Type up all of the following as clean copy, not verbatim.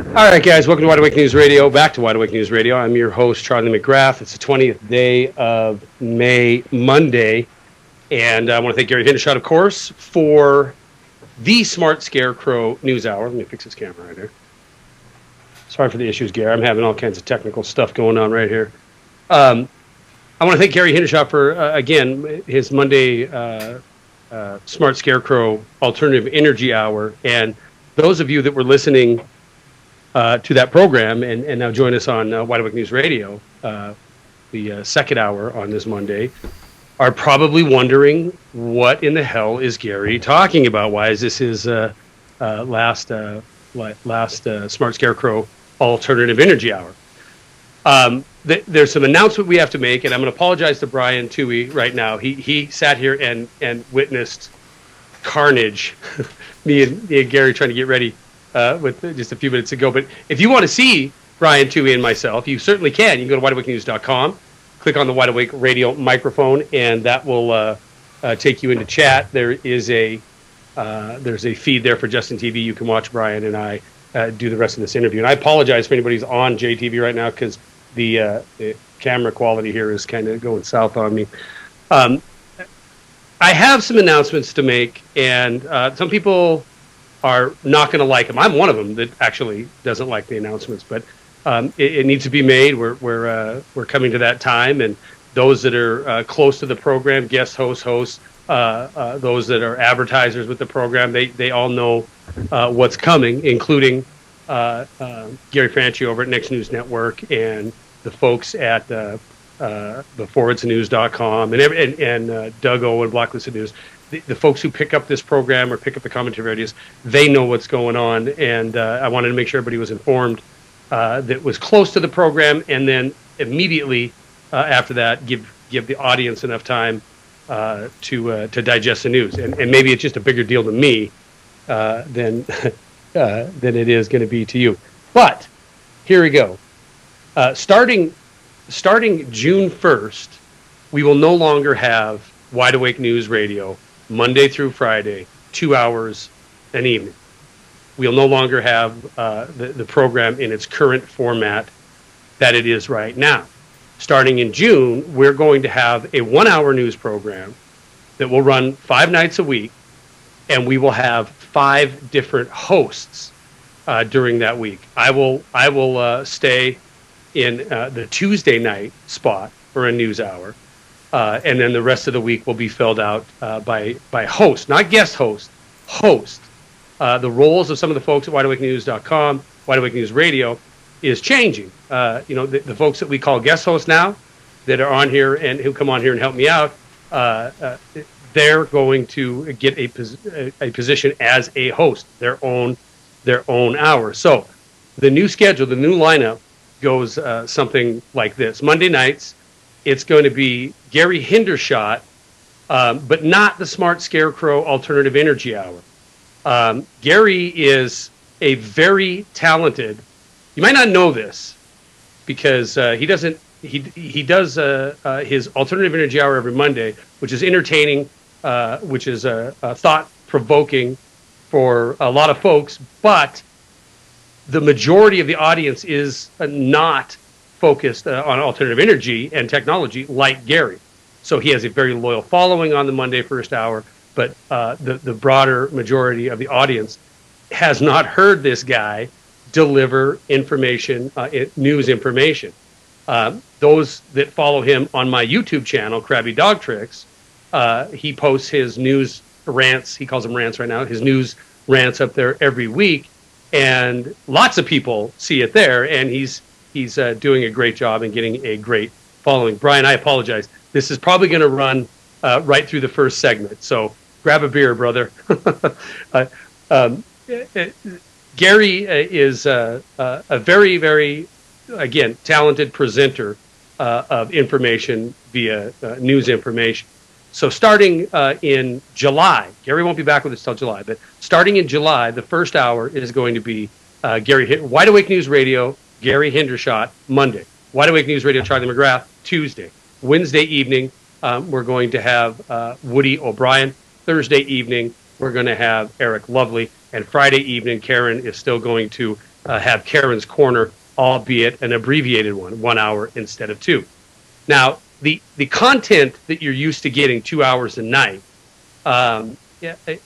All right, guys, welcome to Wide Awake News Radio. Back to Wide Awake News Radio. I'm your host, Charlie McGrath. It's the 20th day of May, Monday. And I want to thank Gary Hindershot, of course, for the Smart Scarecrow News Hour. Let me fix this camera right here. Sorry for the issues, Gary. I'm having all kinds of technical stuff going on right here. I want to thank Gary Hindershot for, again, his Monday Smart Scarecrow Alternative Energy Hour. And those of you that were listening to that program and now join us on Wide Awake News Radio, the second hour on this Monday, are probably wondering what in the hell is Gary talking about? Why is this his last Smart Scarecrow Alternative Energy Hour? There's some announcement we have to make, and I'm going to apologize to Brian Tuohy right now. He sat here and witnessed carnage. me and Gary trying to get ready with just a few minutes ago. But if you want to see Brian Tuohy and myself, you certainly can. You can go to wideawakenews.com, click on the Wide Awake Radio microphone, and that will take you into chat. There's a feed there for Justin TV. You can watch Brian and I do the rest of this interview. And I apologize for anybody who's on JTV right now because the camera quality here is kind of going south on me. I have some announcements to make, and some people are not going to like them. I'm one of them that actually doesn't like the announcements, but it needs to be made. We're coming to that time, and those that are close to the program, guest hosts, those that are advertisers with the program, they all know what's coming, including Gary Franchi over at Next News Network and the folks at the forwardsnews.com and Doug O and Blacklisted News. The folks who pick up this program or pick up the commentary videos, they know what's going on, and I wanted to make sure everybody was informed that was close to the program, and then immediately after that, give the audience enough time to digest the news. And maybe it's just a bigger deal to me than it is going to be to you. But here we go. Starting June 1st, we will no longer have Wide Awake News Radio Monday through Friday, 2 hours an evening. We'll no longer have the program in its current format that it is right now. Starting in June, we're going to have a 1 hour news program that will run 5 nights a week, and we will have 5 different hosts during that week. I will stay in the Tuesday night spot for a news hour. And then the rest of the week will be filled out by host, not guest host. The roles of some of the folks at wideawakenews.com, Wide Awake News Radio, is changing. The folks that we call guest hosts now, that are on here and who come on here and help me out, they're going to get a position as a host, their own hour. So the new schedule, the new lineup goes something like this. Monday nights, it's going to be Gary Hindershot, but not the Smart Scarecrow Alternative Energy Hour. Gary is a very talented. You might not know this because he does his Alternative Energy Hour every Monday, which is entertaining, which is thought-provoking for a lot of folks, but the majority of the audience is not focused on alternative energy and technology like Gary. So he has a very loyal following on the Monday first hour, but the broader majority of the audience has not heard this guy deliver information, news information. Those that follow him on my YouTube channel, Krabby Dog Tricks, he posts his news rants. He calls them rants right now. His news rants up there every week, and lots of people see it there, and he's doing a great job and getting a great following. Brian, I apologize. This is probably going to run right through the first segment, so grab a beer, brother. Gary is a very, very, again, talented presenter of information via news information. So starting in July, Gary won't be back with us till July, but starting in July, the first hour is going to be Wide Awake News Radio, Gary Hindershot, Monday. Wide Awake News Radio, Charlie McGrath, Tuesday. Wednesday evening, we're going to have Woody O'Brien. Thursday evening, we're going to have Eric Lovely. And Friday evening, Karen is still going to have Karen's Corner, albeit an abbreviated one, 1 hour instead of 2. Now, the content that you're used to getting 2 hours a night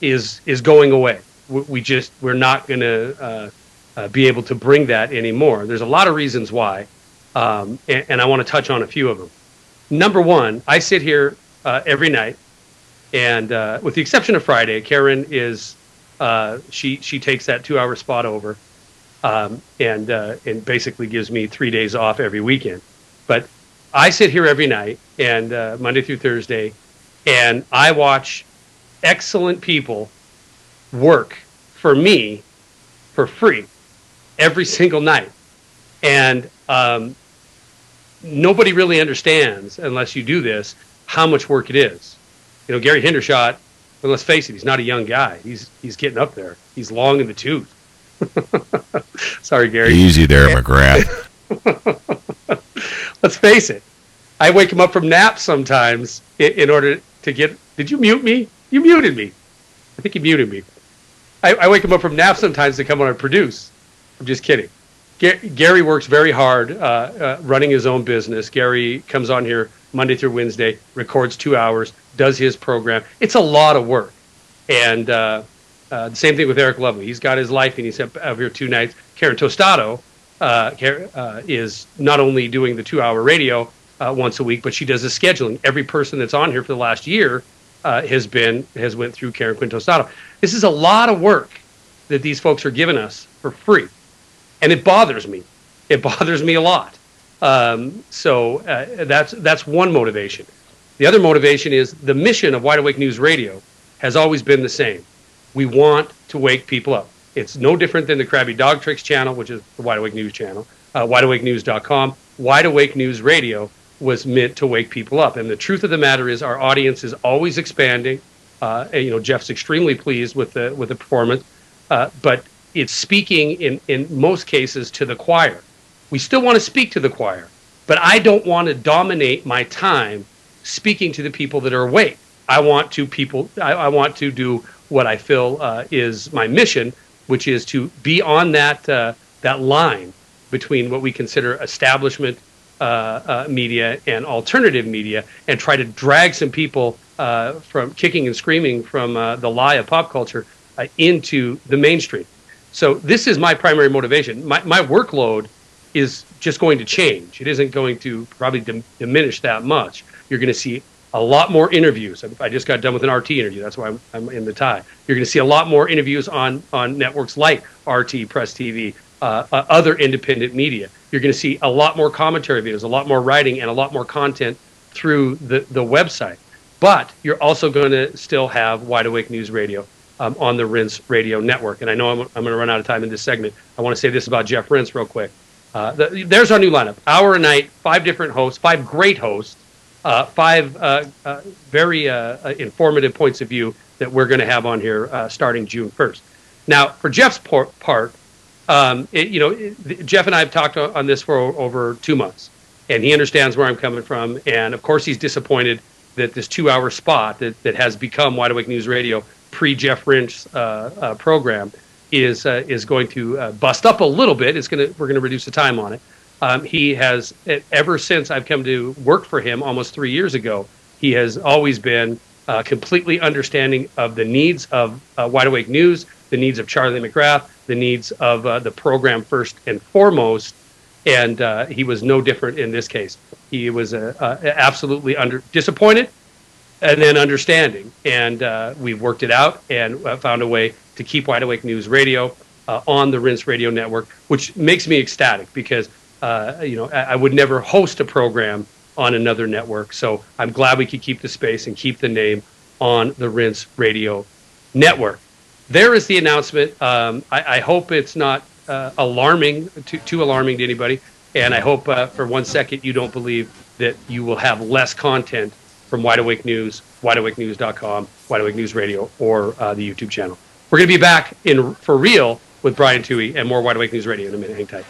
is going away. We're not going to be able to bring that anymore. There's a lot of reasons why, and I want to touch on a few of them. Number one, I sit here every night, and with the exception of Friday, Karen is she takes that 2 hour spot over, and basically gives me 3 days off every weekend. But I sit here every night, and Monday through Thursday, and I watch excellent people work for me for free every single night. And nobody really understands, unless you do this, how much work it is. You know, Gary Hendershot, but let's face it, he's not a young guy. He's getting up there. He's long in the tooth. Sorry, Gary. Easy there, McGrath. Let's face it. I wake him up from naps sometimes in order to get... Did you mute me? You muted me. I think you muted me. I wake him up from naps sometimes to come on and produce. I'm just kidding. Gary works very hard running his own business. Gary comes on here Monday through Wednesday, records 2 hours, does his program. It's a lot of work. And the same thing with Eric Lovely. He's got his life, and he's up here 2 nights. Karen Tostado is not only doing the 2 hour radio once a week, but she does the scheduling. Every person that's on here for the last year has went through Karen Quinn Tostado. This is a lot of work that these folks are giving us for free. And it bothers me. It bothers me a lot. So that's one motivation. The other motivation is the mission of Wide Awake News Radio has always been the same. We want to wake people up. It's no different than the Krabby Dog Tricks channel, which is the Wide Awake News channel, wideawakenews.com. Wide Awake News Radio was meant to wake people up. And the truth of the matter is our audience is always expanding. Jeff's extremely pleased with the performance, but it's speaking in most cases to the choir. We still want to speak to the choir, but I don't want to dominate my time speaking to the people that are awake. I want to do what I feel is my mission, which is to be on that line between what we consider establishment media and alternative media, and try to drag some people from kicking and screaming from the lie of pop culture into the mainstream. So this is my primary motivation. My workload is just going to change. It isn't going to probably diminish that much. You're going to see a lot more interviews. I just got done with an RT interview. That's why I'm in the tie. You're going to see a lot more interviews on networks like RT, Press TV, other independent media. You're going to see a lot more commentary videos, a lot more writing, and a lot more content through the website. But you're also going to still have Wide Awake News Radio on the Rinse Radio Network. And I know I'm going to run out of time in this segment. I want to say this about Jeff Rinse real quick. There's our new lineup. Hour a night, 5 different hosts, 5 great hosts, 5 very informative points of view that we're going to have on here starting June 1st. Now, for Jeff's part, Jeff and I have talked on this for over 2 months, and he understands where I'm coming from. And, of course, he's disappointed that this 2 hour spot that has become Wide Awake News Radio pre-Jeff Rinch program is going to bust up a little bit. We're going to reduce the time on it. He has, ever since I've come to work for him almost 3 years ago, he has always been completely understanding of the needs of Wide Awake News, the needs of Charlie McGrath, the needs of the program first and foremost, and he was no different in this case. He was absolutely disappointed and then understanding, and we've worked it out and found a way to keep Wide Awake News Radio on the Rinse Radio Network, which makes me ecstatic because I would never host a program on another network. So I'm glad we could keep the space and keep the name on the Rinse Radio Network. There is the announcement. I hope it's not alarming, too alarming to anybody. And I hope for 1 second you don't believe that you will have less content from Wide Awake News, wideawakenews.com, Wide Awake News Radio, or the YouTube channel. We're going to be back for real with Brian Tuohy and more Wide Awake News Radio in a minute. Hang tight.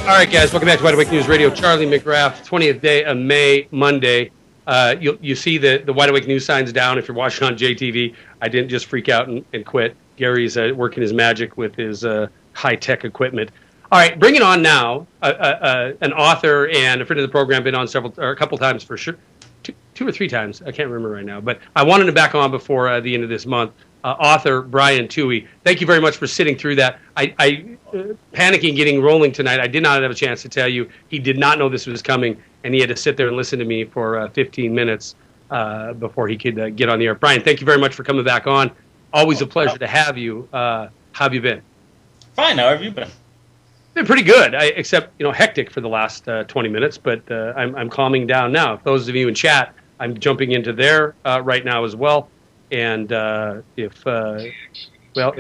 All right, guys, welcome back to Wide Awake News Radio. Charlie McGrath, 20th day of May, Monday. You see the Wide Awake News signs down if you're watching on JTV. I didn't just freak out and quit. Gary's working his magic with his high-tech equipment. All right, bring it on now. An author and a friend of the program, been on a couple times for sure, two or three times. I can't remember right now, but I wanted him back on before the end of this month. Author Brian Tuohy. Thank you very much for sitting through that. I panicking getting rolling tonight. I did not have a chance to tell you. He did not know this was coming, and he had to sit there and listen to me for 15 minutes before he could get on the air. Brian, thank you very much for coming back on. Always a pleasure to have you. How have you been? Fine. How have you been? Been pretty good, except hectic for the last 20 minutes. But I'm calming down now. Those of you in chat, I'm jumping into there right now as well. And if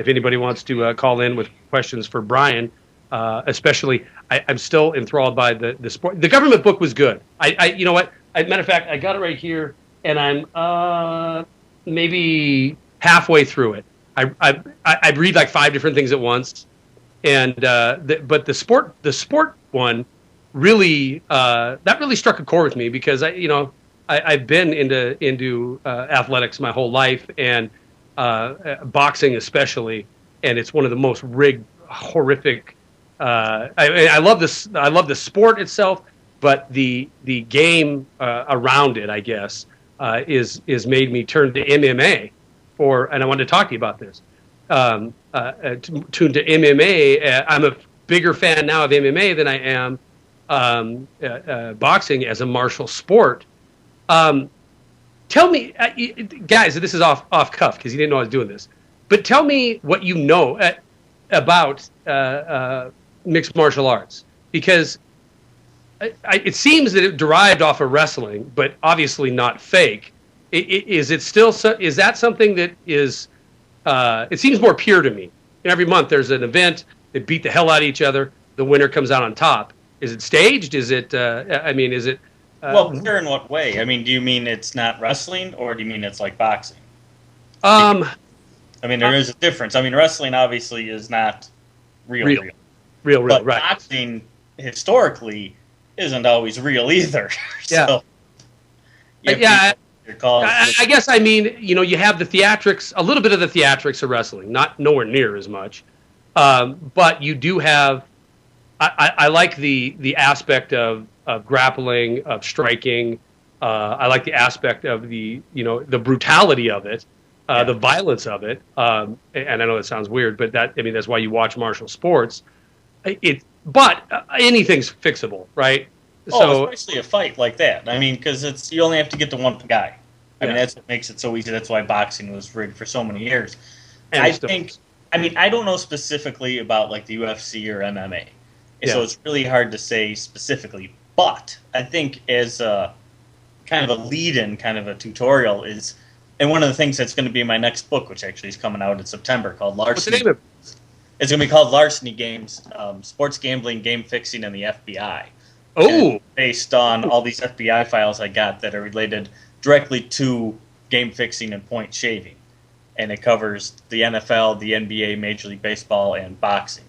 anybody wants to call in with questions for Brian, especially, I'm still enthralled by the sport. The government book was good. You know what? Matter of fact, I got it right here, and I'm maybe halfway through it. I read like 5 different things at once, and but the sport one really that really struck a chord with me because I've been into athletics my whole life, and boxing especially, and it's one of the most rigged, horrific. I love this. I love the sport itself, but the game around it, I guess, is made me turn to MMA and I wanted to talk to you about this. Tune to MMA. I'm a bigger fan now of MMA than I am boxing as a martial sport. Tell me, guys, this is off cuff because you didn't know I was doing this, but tell me what you know about mixed martial arts, because it seems that it derived off of wrestling, but obviously not fake. Is it still? Is that something that is? It seems more pure to me. And every month there's an event. They beat the hell out of each other. The winner comes out on top. Is it staged? Is it? Is it? Well, pure in what way? I mean, do you mean it's not wrestling, or do you mean it's like boxing? There is a difference. I mean, wrestling obviously is not real. But right. Boxing historically isn't always real either. So, I guess you have the theatrics, a little bit of the theatrics of wrestling, nowhere near as much, but you do have. I like the aspect of grappling, of striking. I like the aspect of the brutality of it, the violence of it. And I know that sounds weird, but that's why you watch martial sports. But anything's fixable, right? So especially a fight like that. I mean, because you only have to get to one guy. I mean, that's what makes it so easy. That's why boxing was rigged for so many years. And I don't know specifically about like the UFC or MMA. So it's really hard to say specifically. But I think as a kind of a lead-in, kind of a tutorial is, and one of the things that's going to be in my next book, which actually is coming out in September, called Larceny. What's the name of it? It's going to be called Larceny Games, Sports Gambling, Game Fixing, and the FBI. Oh! Based on all these FBI files I got that are related directly to game fixing and point shaving. And it covers the NFL, the NBA, Major League Baseball, and boxing.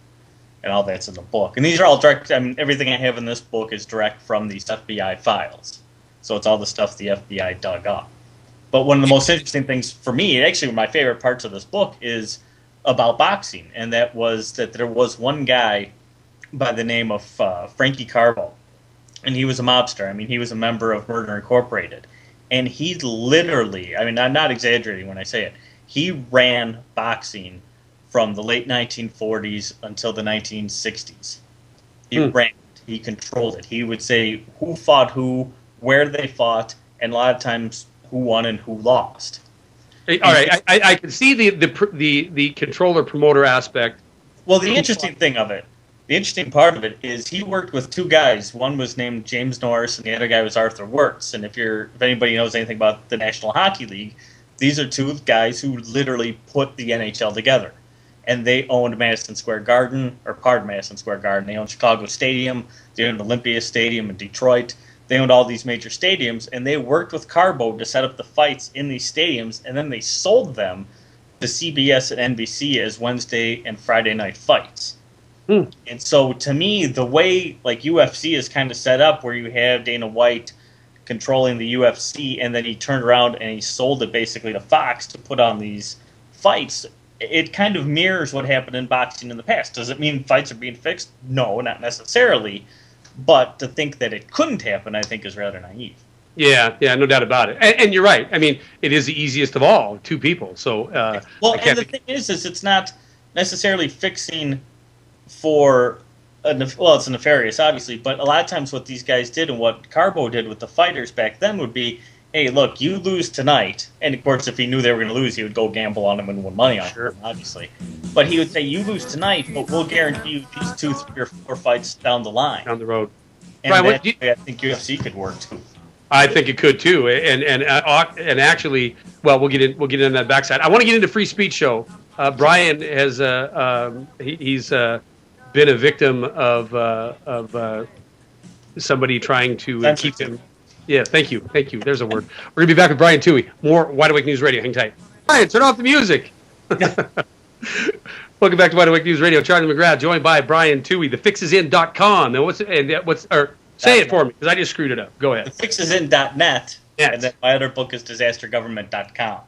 And all that's in the book. And these are all direct. I mean, everything I have in this book is direct from these FBI files. So it's all the stuff the FBI dug up. But one of the most interesting things for me, actually one of my favorite parts of this book, is about boxing. And that was that there was one guy by the name of Frankie Carbo. And he was a mobster. I mean, he was a member of Murder Incorporated. And he literally, I mean, I'm not exaggerating when I say it, he ran boxing from the late 1940s until the 1960s. He ran it. He controlled it. He would say who fought who, where they fought, and a lot of times who won and who lost. All right, I can see the controller promoter aspect. Well, the interesting thing of it, the interesting part of it is he worked with two guys. One was named James Norris, and the other guy was Arthur Wirtz. And if anybody knows anything about the National Hockey League, these are two guys who literally put the NHL together. And they owned Madison Square Garden, or part of Madison Square Garden. They owned Chicago Stadium. They owned Olympia Stadium in Detroit. They owned all these major stadiums, and they worked with Carbo to set up the fights in these stadiums, and then they sold them to CBS and NBC as Wednesday and Friday night fights. And so, to me, the way like UFC is kind of set up, where you have Dana White controlling the UFC, and then he turned around and he sold it basically to Fox to put on these fights, it kind of mirrors what happened in boxing in the past. Does it mean fights are being fixed? No, not necessarily. But to think that it couldn't happen, I think, is rather naive. Yeah, yeah, no doubt about it. And you're right. I mean, it is the easiest of all, two people. So, well, and the thing is it's not necessarily fixing for it's nefarious, obviously, but a lot of times what these guys did and what Carbo did with the fighters back then would be, hey, look, you lose tonight, and of course, if he knew they were going to lose, he would go gamble on them and win money on them, obviously. But he would say, you lose tonight, but we'll guarantee you these 2, 3, or 4 fights down the line, down the road. And Brian, I think UFC could work too. I think it could too, and actually, well, we'll get into that backside. I want to get into free speech show. Brian has he's been a victim of somebody trying to keep him. Yeah, thank you. There's a word. We're gonna be back with Brian Tuohy. More Wide Awake News Radio. Hang tight. Brian, turn off the music. Welcome back to Wide Awake News Radio. Charlie McGrath, joined by Brian Tuohy. TheFixIsIn.com. Now say it for me, because I just screwed it up. Go ahead. TheFixIsIn.net. Yes. And then my other book is DisasterGovernment.com.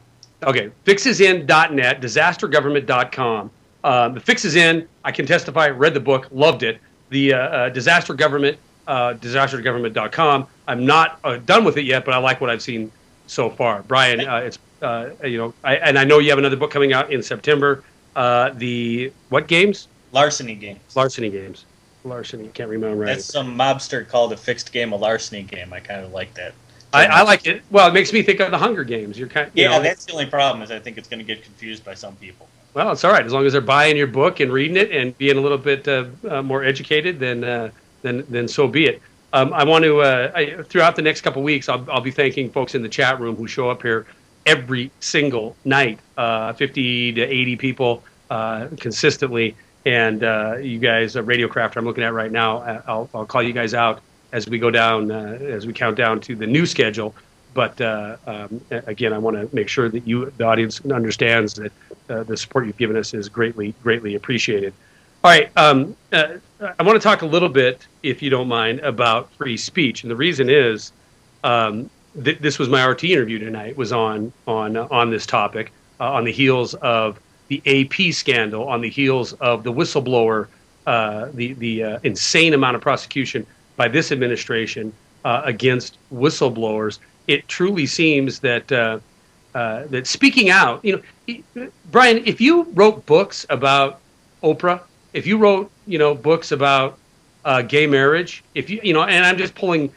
Okay, FixIsIn.net, DisasterGovernment.com. The Fix is In. I can testify. Read the book. Loved it. The Disaster Government, DisasterGovernment.com. I'm not done with it yet, but I like what I've seen so far. Brian, it's and I know you have another book coming out in September. The what games? Larceny games. Larceny. Can't remember right. That's some mobster called a fixed game a larceny game. I kind of like that. I like it. Well, it makes me think of the Hunger Games. You're that's the only problem is I think it's going to get confused by some people. Well, it's all right as long as they're buying your book and reading it and being a little bit more educated. Then so be it. I want to throughout the next couple of weeks, I'll be thanking folks in the chat room who show up here every single night, 50 to 80 people consistently. And you guys, Radio Crafter, I'm looking at right now. I'll call you guys out as we go down, as we count down to the new schedule. But again, I want to make sure that the audience, understands that the support you've given us is greatly, greatly appreciated. All right, I want to talk a little bit, if you don't mind, about free speech, and the reason is this was my RT interview tonight. Was on this topic on the heels of the AP scandal, on the heels of the whistleblower, the insane amount of prosecution by this administration against whistleblowers. It truly seems that that speaking out, Brian, if you wrote books about Oprah, if you wrote, books about gay marriage, if and I'm just pulling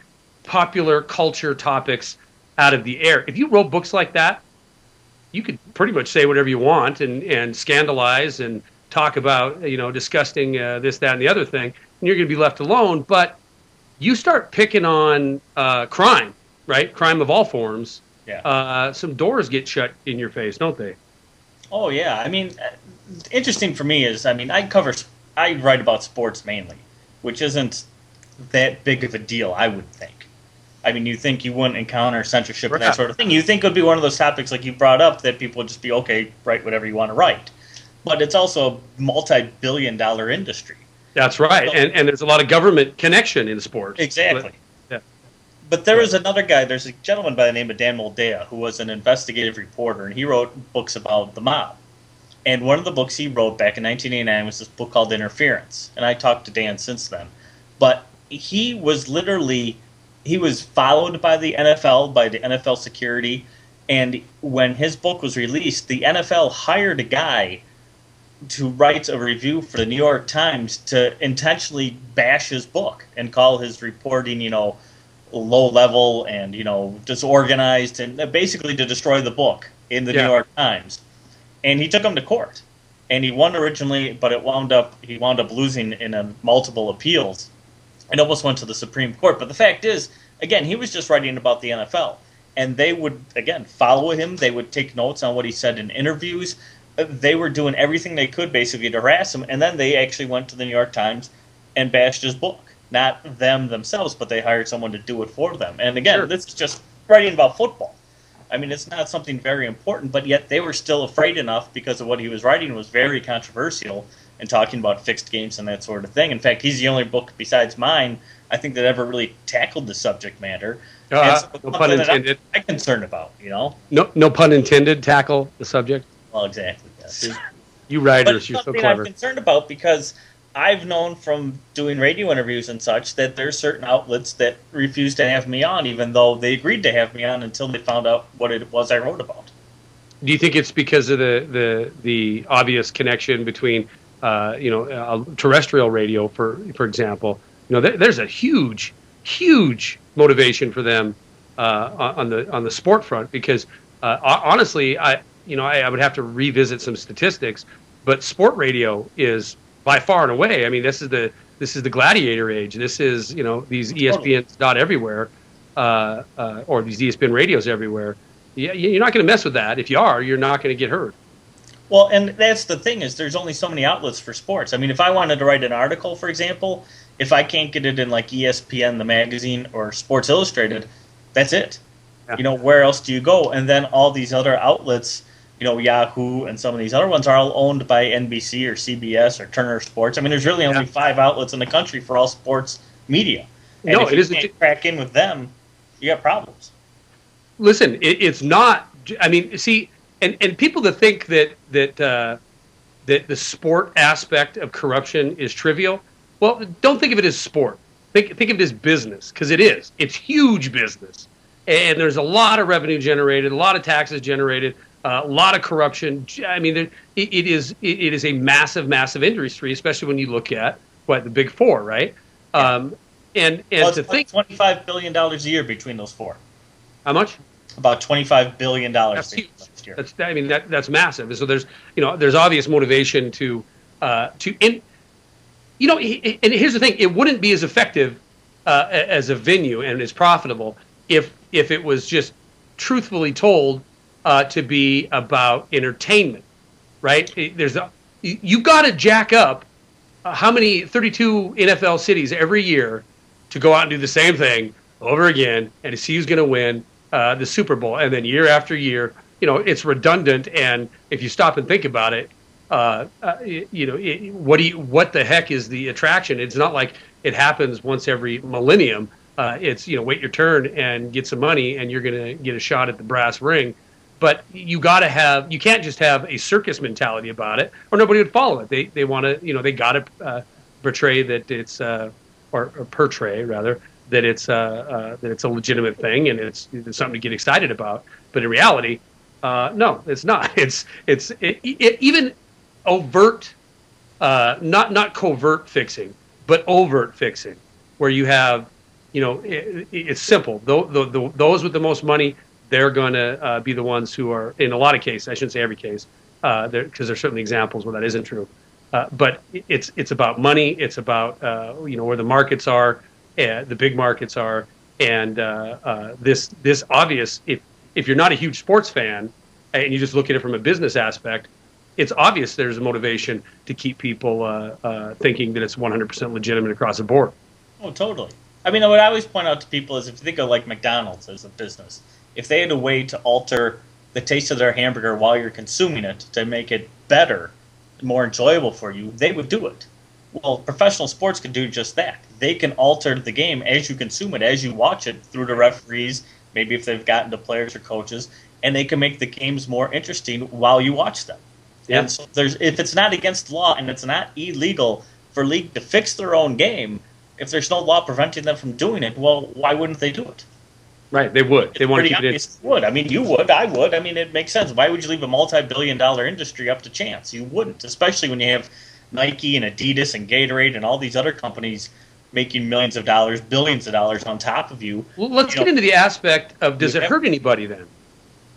popular culture topics out of the air. If you wrote books like that, you could pretty much say whatever you want and scandalize and talk about, disgusting this, that, and the other thing, and you're going to be left alone. But you start picking on crime, right? Crime of all forms. Yeah. Some doors get shut in your face, don't they? Oh, yeah. I mean, interesting for me is, I write about sports mainly, which isn't that big of a deal, I would think. I mean, you think you wouldn't encounter censorship and that sort of thing. You think it would be one of those topics like you brought up that people would just be, okay, write whatever you want to write. But it's also a multi-billion-dollar industry. That's right. So, and there's a lot of government connection in sports. Exactly. But there was another guy, there's a gentleman by the name of Dan Moldea who was an investigative reporter, and he wrote books about the mob. And one of the books he wrote back in 1989 was this book called Interference. And I talked to Dan since then. But he was followed by the NFL, by the NFL security, and when his book was released, the NFL hired a guy to write a review for the New York Times to intentionally bash his book and call his reporting, low level and disorganized, and basically to destroy the book in the New York Times. And he took him to court, and he won originally, but he wound up losing in multiple appeals. It almost went to the Supreme Court. But the fact is, again, he was just writing about the NFL, and they would again follow him. They would take notes on what he said in interviews. They were doing everything they could basically to harass him, and then they actually went to the New York Times and bashed his book. Not them themselves, but they hired someone to do it for them. And again, This is just writing about football. I mean, it's not something very important, but yet they were still afraid enough because of what he was writing was very controversial and talking about fixed games and that sort of thing. In fact, he's the only book besides mine, I think, that ever really tackled the subject matter. No pun intended. I'm concerned about, No pun intended, tackle the subject. Well, exactly, yes. You But writers, it's you're so something I'm clever. concerned about because I've known from doing radio interviews and such that there's certain outlets that refuse to have me on, even though they agreed to have me on until they found out what it was I wrote about. Do you think it's because of the obvious connection between terrestrial radio, for example? There's a huge motivation for them on the sport front because honestly, I would have to revisit some statistics, but sport radio is by far and away. I mean, this is the gladiator age. This is these Totally. ESPN's not everywhere, or these ESPN radios everywhere. Yeah, you're not going to mess with that. If you are, you're not going to get hurt. Well, and that's the thing is there's only so many outlets for sports. I mean, if I wanted to write an article, for example, if I can't get it in like ESPN, the magazine, or Sports Illustrated, that's it. Yeah. Where else do you go? And then all these other outlets, Yahoo and some of these other ones are all owned by NBC or CBS or Turner Sports. I mean, there's really only 5 outlets in the country for all sports media. And No, if it you isn't. can't crack in with them, you got problems. Listen, it's not. I mean, see, and people that think that the sport aspect of corruption is trivial. Well, don't think of it as sport. Think of it as business because it is. It's huge business, and there's a lot of revenue generated, a lot of taxes generated, a lot of corruption. I mean, it is a massive industry, especially when you look at the big four, right? And Well, it's to think $25 billion a year between those 4. how much. About $25 billion That's huge. last year. That's massive. And so there's obvious motivation and here's the thing: it wouldn't be as effective as a venue and as profitable if it was just truthfully told to be about entertainment, right? You got to jack up how many 32 NFL cities every year to go out and do the same thing over again and to see who's going to win the Super Bowl, and then year after year, it's redundant. And if you stop and think about it, what the heck is the attraction? It's not like it happens once every millennium. It's wait your turn and get some money, and you're going to get a shot at the brass ring. But you can't just have a circus mentality about it, or nobody would follow it. They want to, they got to portray that it's or portray rather that it's a legitimate thing and it's something to get excited about. But in reality, no, it's not. It's even overt, not covert fixing, but overt fixing, where you have, it's simple. Those with the most money, they're going to be the ones who are, in a lot of cases, I shouldn't say every case, because there's certainly examples where that isn't true. But it's about money. It's about where the markets are, the big markets are, and this obvious. If you're not a huge sports fan and you just look at it from a business aspect, it's obvious there's a motivation to keep people thinking that it's 100% legitimate across the board. Oh, totally. I mean, what I always point out to people is if you think of like McDonald's as a business, if they had a way to alter the taste of their hamburger while you're consuming it to make it better, more enjoyable for you, they would do it. Well, professional sports can do just that. They can alter the game as you consume it, as you watch it through the referees, maybe if they've gotten to players or coaches, and they can make the games more interesting while you watch them. Yeah. And so if it's not against law and it's not illegal for league to fix their own game, if there's no law preventing them from doing it, well, why wouldn't they do it? Right, they would. They want to keep it in. Would. I mean, you would. I would. I mean, it makes sense. Why would you leave a multi-billion-dollar industry up to chance? You wouldn't, especially when you have Nike and Adidas and Gatorade and all these other companies making millions of dollars, billions of dollars on top of you. Well, let's get into the aspect of does it hurt anybody then?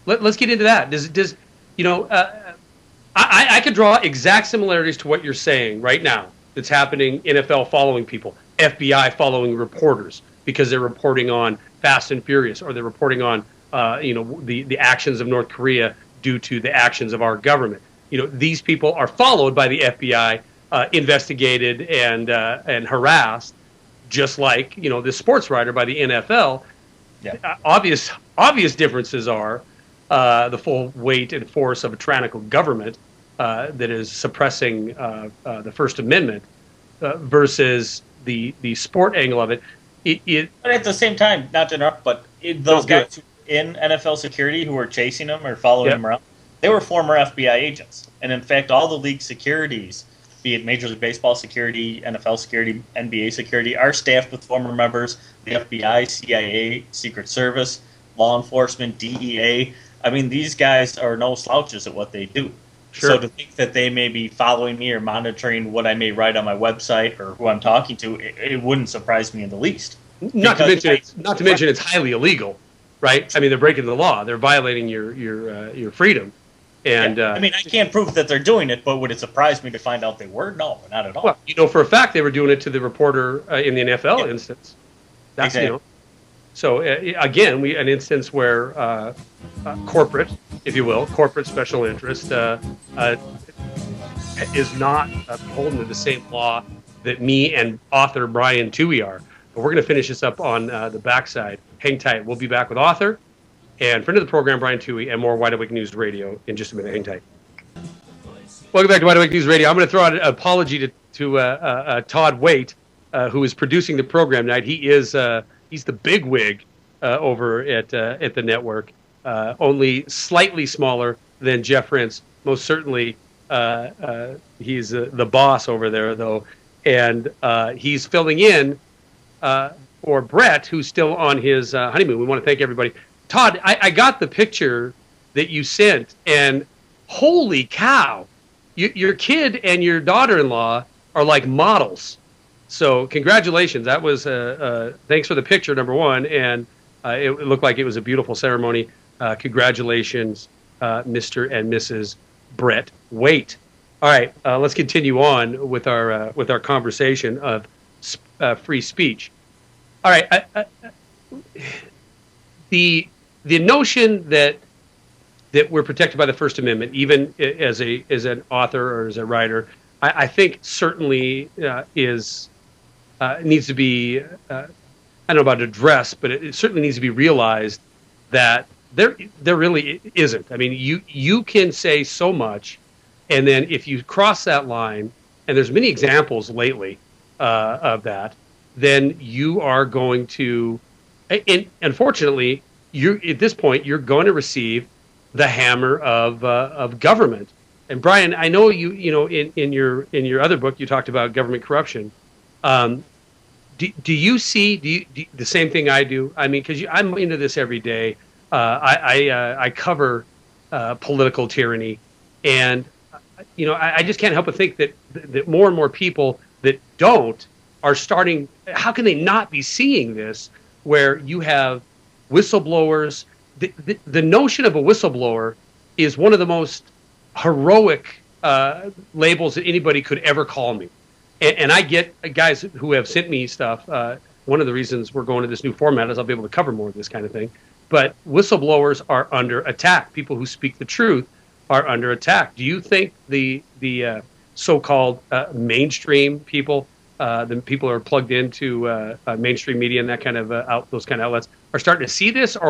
Let's get into that. I could draw exact similarities to what you're saying right now. That's happening. NFL following people, FBI following reporters because they're reporting on Fast and Furious, or they're reporting on the actions of North Korea due to the actions of our government. These people are followed by the FBI, investigated and harassed, just like this sports writer by the NFL. Yeah. Obvious differences are the full weight and force of a tyrannical government that is suppressing the First Amendment versus the sport angle of it. But at the same time, not to interrupt, but those guys in NFL security who are chasing him or following him around, They were former FBI agents. And in fact, all the league securities, be it Major League Baseball security, NFL security, NBA security, are staffed with former members, the FBI, CIA, Secret Service, law enforcement, DEA. I mean, these guys are no slouches at what they do. Sure. So to think that they may be following me or monitoring what I may write on my website or who I'm talking to, it wouldn't surprise me in the least. Not to mention it's highly illegal, right? I mean, they're breaking the law. They're violating your freedom. And I mean, I can't prove that they're doing it, but would it surprise me to find out they were? No, not at all. Well, you know for a fact they were doing it to the reporter in the NFL instance. That's exactly. You know. So again, an instance where corporate, if you will, corporate special interest is not beholden to the same law that me and author Brian Tuohy are. But we're going to finish this up on the backside. Hang tight. We'll be back with author and friend of the program, Brian Tuohy, and more Wide Awake News Radio in just a minute. Hang tight. Welcome back to Wide Awake News Radio. I'm going to throw out an apology to Todd Waite, who is producing the program tonight. He is he's the bigwig over at the network, only slightly smaller than Jeff Rentz. Most certainly, he's the boss over there, though, and he's filling in for Brett, who's still on his honeymoon. We want to thank everybody. Todd, I got the picture that you sent, and holy cow, your kid and your daughter-in-law are like models. So congratulations. That was thanks for the picture, number one, and it looked like it was a beautiful ceremony. Congratulations, Mr. and Mrs. Brett Waite. All right, let's continue on with our conversation of free speech. All right, the notion that we're protected by the First Amendment, even as an author or as a writer, I think certainly needs to be I don't know about addressed, but it certainly needs to be realized that there really isn't. I mean, you can say so much, and then if you cross that line, and there's many examples lately of that, then you are going to, and unfortunately, at this point you're going to receive the hammer of government. And Brian, I know you know in your other book you talked about government corruption. Do you see the same thing I do? I mean, because I'm into this every day. I cover political tyranny, and you know I just can't help but think that more and more people that don't are starting. How can they not be seeing this? Where you have whistleblowers. The notion of a whistleblower is one of the most heroic labels that anybody could ever call me. And I get guys who have sent me stuff. One of the reasons we're going to this new format is I'll be able to cover more of this kind of thing. But whistleblowers are under attack. People who speak the truth are under attack. Do you think the so-called mainstream people, the people who are plugged into mainstream media and that kind of those kind of outlets, are starting to see this? Or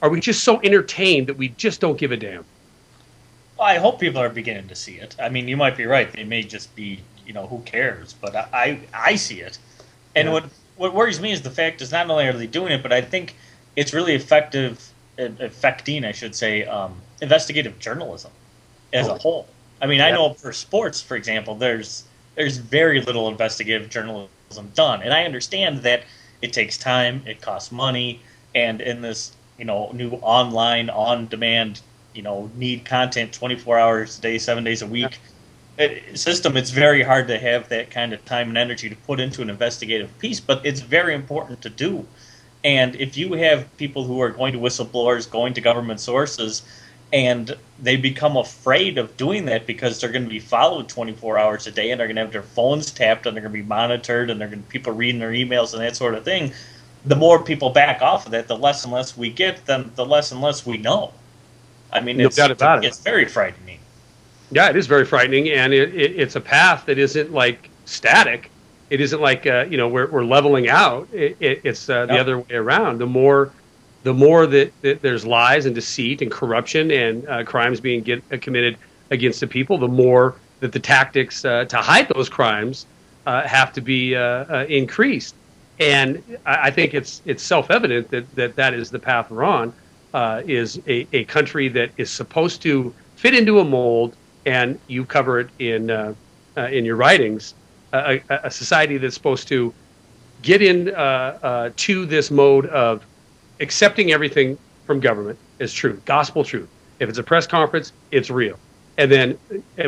are we just so entertained that we just don't give a damn? Well, I hope people are beginning to see it. I mean, you might be right. They may just be, you know, who cares? But I see it. And Yeah. what worries me is the fact is not only are they doing it, but I think it's really affecting, I should say, investigative journalism as a whole. I mean, I know for sports, for example, there's very little investigative journalism done. And I understand that it takes time, it costs money, and in this, you know, new online, on-demand, you know, need content 24 hours a day, 7 days a week system, it's very hard to have that kind of time and energy to put into an investigative piece, but it's very important to do. And if you have people who are going to whistleblowers, going to government sources, and they become afraid of doing that because they're going to be followed 24 hours a day, and they're going to have their phones tapped, and they're going to be monitored, and they're going to be people reading their emails and that sort of thing, the more people back off of that, the less and less we get, then the less and less we know. I mean, No doubt about it. It's very frightening. Yeah, it is very frightening, and it's a path that isn't like static. It isn't like you know we're leveling out. It's the other way around. The more that there's lies and deceit and corruption and crimes being committed against the people, the more that the tactics to hide those crimes have to be increased. And I think it's self-evident that is the path we're on. Is a country that is supposed to fit into a mold, and you cover it in your writings, a society that's supposed to get in to this mode of accepting everything from government as truth, gospel truth. If it's a press conference, it's real. And then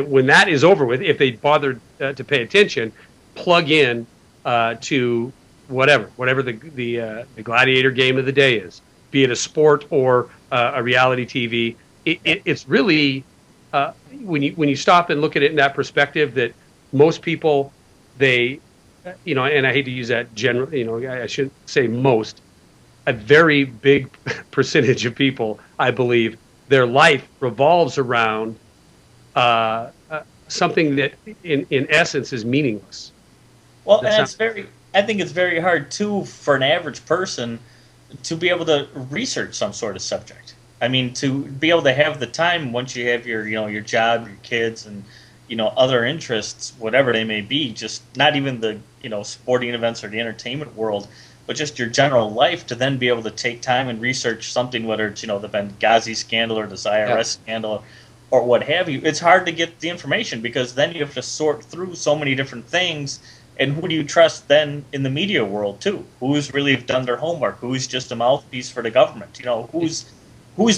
when that is over with, if they bothered to pay attention, plug in to whatever the gladiator game of the day is, be it a sport or a reality TV. It's really when you stop and look at it in that perspective, that most people, they, and I hate to use that general, I shouldn't say most, a very big percentage of people, I believe, their life revolves around something that in essence is meaningless. Well, and I think it's very hard too for an average person to be able to research some sort of subject. I mean, to be able to have the time once you have your job, your kids, and other interests, whatever they may be, just not even the sporting events or the entertainment world, but just your general life, to then be able to take time and research something, whether it's the Benghazi scandal or this IRS scandal or what have you. It's hard to get the information because then you have to sort through so many different things. And who do you trust then in the media world too? Who's really done their homework? Who's just a mouthpiece for the government? Who's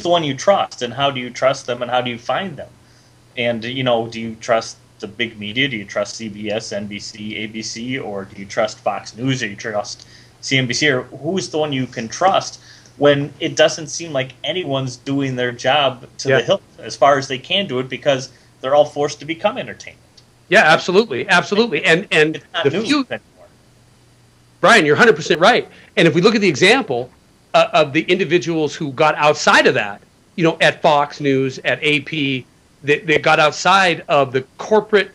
the one you trust, and how do you trust them, and how do you find them? And do you trust the big media? Do you trust CBS, NBC, ABC, or do you trust Fox News, or do you trust CNBC, or who's the one you can trust when it doesn't seem like anyone's doing their job to the hilt as far as they can do it, because they're all forced to become entertainment? Yeah, absolutely. And It's not the news few, anymore. Brian, you're 100% right. And if we look at the example of the individuals who got outside of that, at Fox News, at AP, they got outside of the corporate,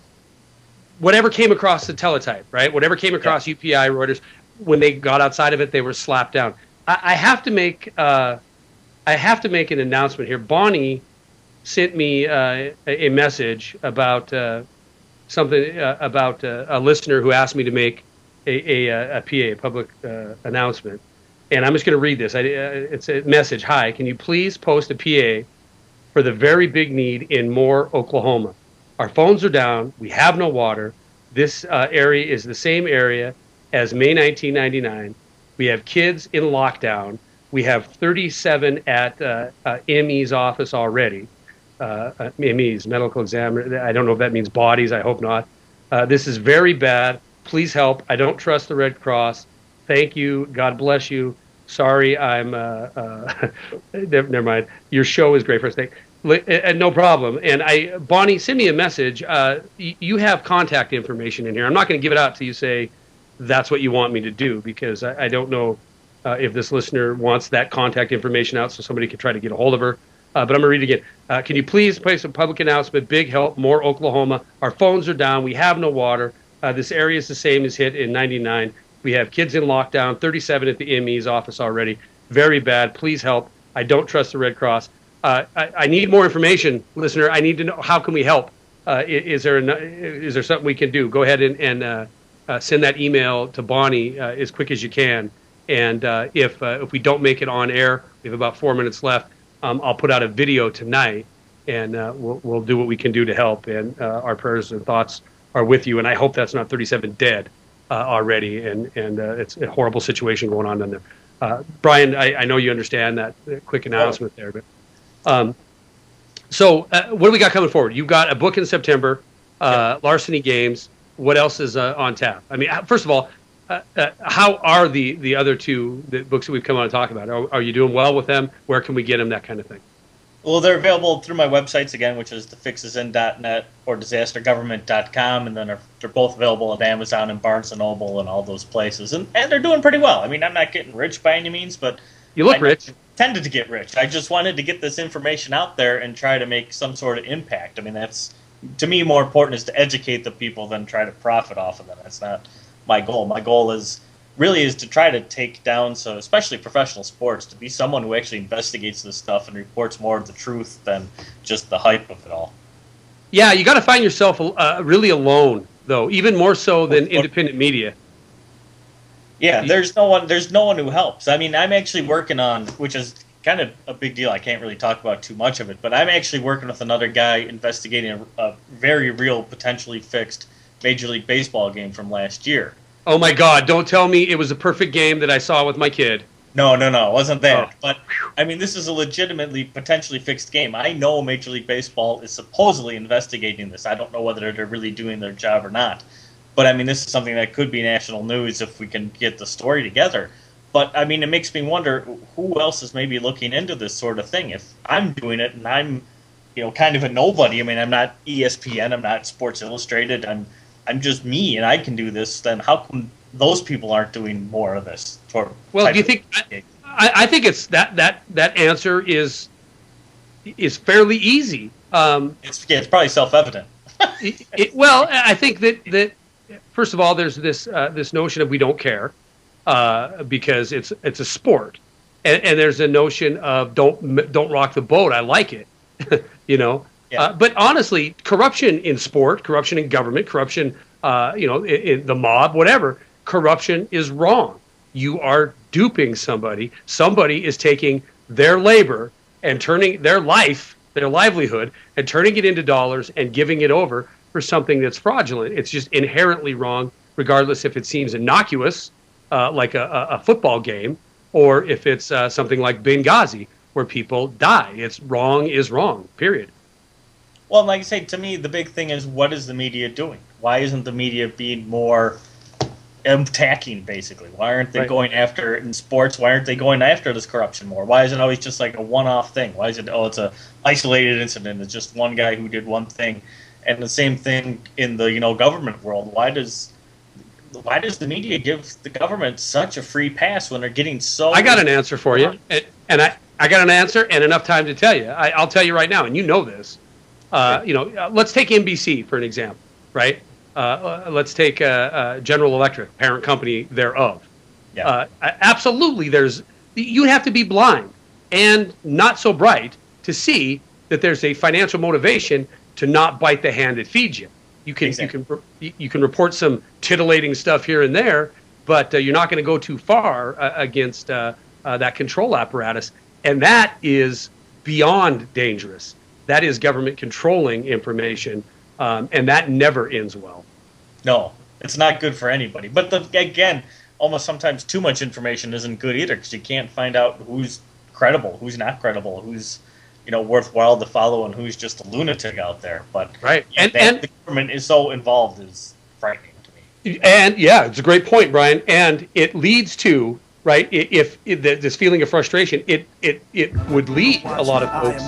whatever came across the teletype, right? Whatever came across UPI, Reuters, when they got outside of it, they were slapped down. I have to make an announcement here. Bonnie sent me a message about something about a listener who asked me to make a PA, a public announcement. And I'm just going to read this. It's a message. Hi, can you please post a PA for the very big need in Moore, Oklahoma? Our phones are down. We have no water. This area is the same area as May 1999. We have kids in lockdown. We have 37 at ME's office already. ME's, medical examiner. I don't know if that means bodies. I hope not. This is very bad. Please help. I don't trust the Red Cross. Thank you. God bless you. Sorry, I'm. Never mind. Your show is great for us. No problem. And Bonnie, send me a message. You have contact information in here. I'm not going to give it out till you say that's what you want me to do, because I don't know if this listener wants that contact information out so somebody can try to get a hold of her. But I'm going to read it again. Can you please place a public announcement? Big help, Moore, Oklahoma. Our phones are down. We have no water. This area is the same as hit in 99. We have kids in lockdown, 37 at the ME's office already. Very bad. Please help. I don't trust the Red Cross. I need more information, listener. I need to know, how can we help? Is there something we can do? Go ahead and send that email to Bonnie as quick as you can. And if we don't make it on air, we have about 4 minutes left. I'll put out a video tonight, and we'll do what we can do to help. And our prayers and thoughts are with you. And I hope that's not 37 dead already. And it's a horrible situation going on down there. Brian, I know you understand that quick announcement there. But so what do we got coming forward? You've got a book in September, Larceny Games. What else is on tap? I mean, first of all, how are the other two books that we've come on to talk about? Are you doing well with them? Where can we get them? That kind of thing. Well, they're available through my websites again, which is thefixesin.net or disastergovernment.com, and then they're both available at Amazon and Barnes & Noble and all those places. And they're doing pretty well. I mean, I'm not getting rich by any means, but you look rich. Tended to get rich. I just wanted to get this information out there and try to make some sort of impact. I mean, that's, to me, more important is to educate the people than try to profit off of them. That's not my goal. My goal is to try to take down, so especially professional sports, to be someone who actually investigates this stuff and reports more of the truth than just the hype of it all. Yeah, you got to find yourself really alone, though, even more so than independent media. Yeah, there's no one who helps. I mean, I'm actually working on, which is kind of a big deal. I can't really talk about too much of it, but I'm actually working with another guy investigating a very real, potentially fixed Major League Baseball game from last year. Oh my God! Don't tell me it was a perfect game that I saw with my kid. No, it wasn't that. Oh. But, I mean, this is a legitimately, potentially fixed game. I know Major League Baseball is supposedly investigating this. I don't know whether they're really doing their job or not. But, I mean, this is something that could be national news if we can get the story together. But, I mean, it makes me wonder who else is maybe looking into this sort of thing. If I'm doing it and I'm, kind of a nobody, I mean, I'm not ESPN, I'm not Sports Illustrated, I'm just me and I can do this, then how come those people aren't doing more of this? Well, do you think? I think it's that answer is fairly easy. It's probably self-evident. Well, I think that first of all, there's this notion of we don't care because it's a sport, and there's a notion of don't rock the boat. I like it, Yeah. But honestly, corruption in sport, corruption in government, corruption, in the mob, whatever, corruption is wrong. You are duping somebody. Somebody is taking their labor and turning their life, their livelihood, and turning it into dollars and giving it over for something that's fraudulent. It's just inherently wrong, regardless if it seems innocuous, like a football game, or if it's something like Benghazi, where people die. It's wrong is wrong, period. Well, like I say, to me, the big thing is, what is the media doing? Why isn't the media being more attacking, basically? Why aren't they going after, in sports, why aren't they going after this corruption more? Why is it always just like a one-off thing? Why is it, it's a isolated incident, it's just one guy who did one thing? And the same thing in the, government world. Why does the media give the government such a free pass when they're getting so... I got an answer for you, and I got an answer and enough time to tell you. I'll tell you right now, and you know this. Let's take NBC for an example, right? Let's take General Electric, parent company thereof. Yeah. Absolutely, you have to be blind and not so bright to see that there's a financial motivation to not bite the hand that feeds you. You can report some titillating stuff here and there, but you're not going to go too far against that control apparatus, and that is beyond dangerous. That is government controlling information, and that never ends well. No, it's not good for anybody. But again, almost sometimes too much information isn't good either, because you can't find out who's credible, who's not credible, who's worthwhile to follow, and who's just a lunatic out there. But right, and the government is so involved is frightening to me. And yeah, it's a great point, Brian. And it leads to if this feeling of frustration, it would lead a lot of folks.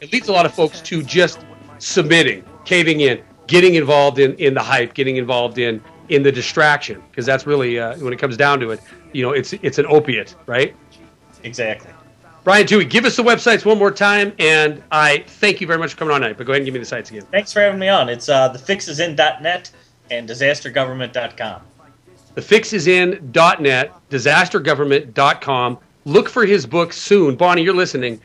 It leads a lot of folks to just submitting, caving in, getting involved in the hype, getting involved in the distraction, because that's really when it comes down to it, it's an opiate, right? Exactly. Brian Tuohy, give us the websites one more time, and I thank you very much for coming on tonight. But go ahead and give me the sites again. Thanks for having me on. It's thefixisin.net and disastergovernment.com. Thefixisin.net, disastergovernment.com. Look for his book soon. Bonnie, you're listening.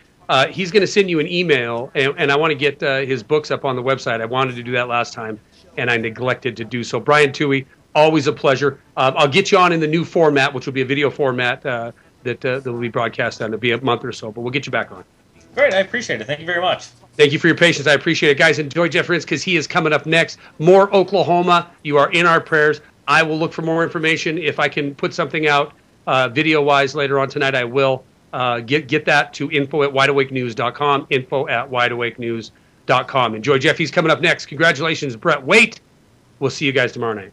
He's going to send you an email, and I want to get his books up on the website. I wanted to do that last time, and I neglected to do so. Brian Tuohy, always a pleasure. I'll get you on in the new format, which will be a video format that will be broadcast on. It'll be a month or so, but we'll get you back on. Great, I appreciate it. Thank you very much. Thank you for your patience. I appreciate it. Guys, enjoy Jeff Rins, because he is coming up next. More Oklahoma. You are in our prayers. I will look for more information. If I can put something out video-wise later on tonight, I will. Get that to info@wideawakenews.com, info@wideawakenews.com. Enjoy Jeff. He's coming up next. Congratulations, Brett Waite. We'll see you guys tomorrow night.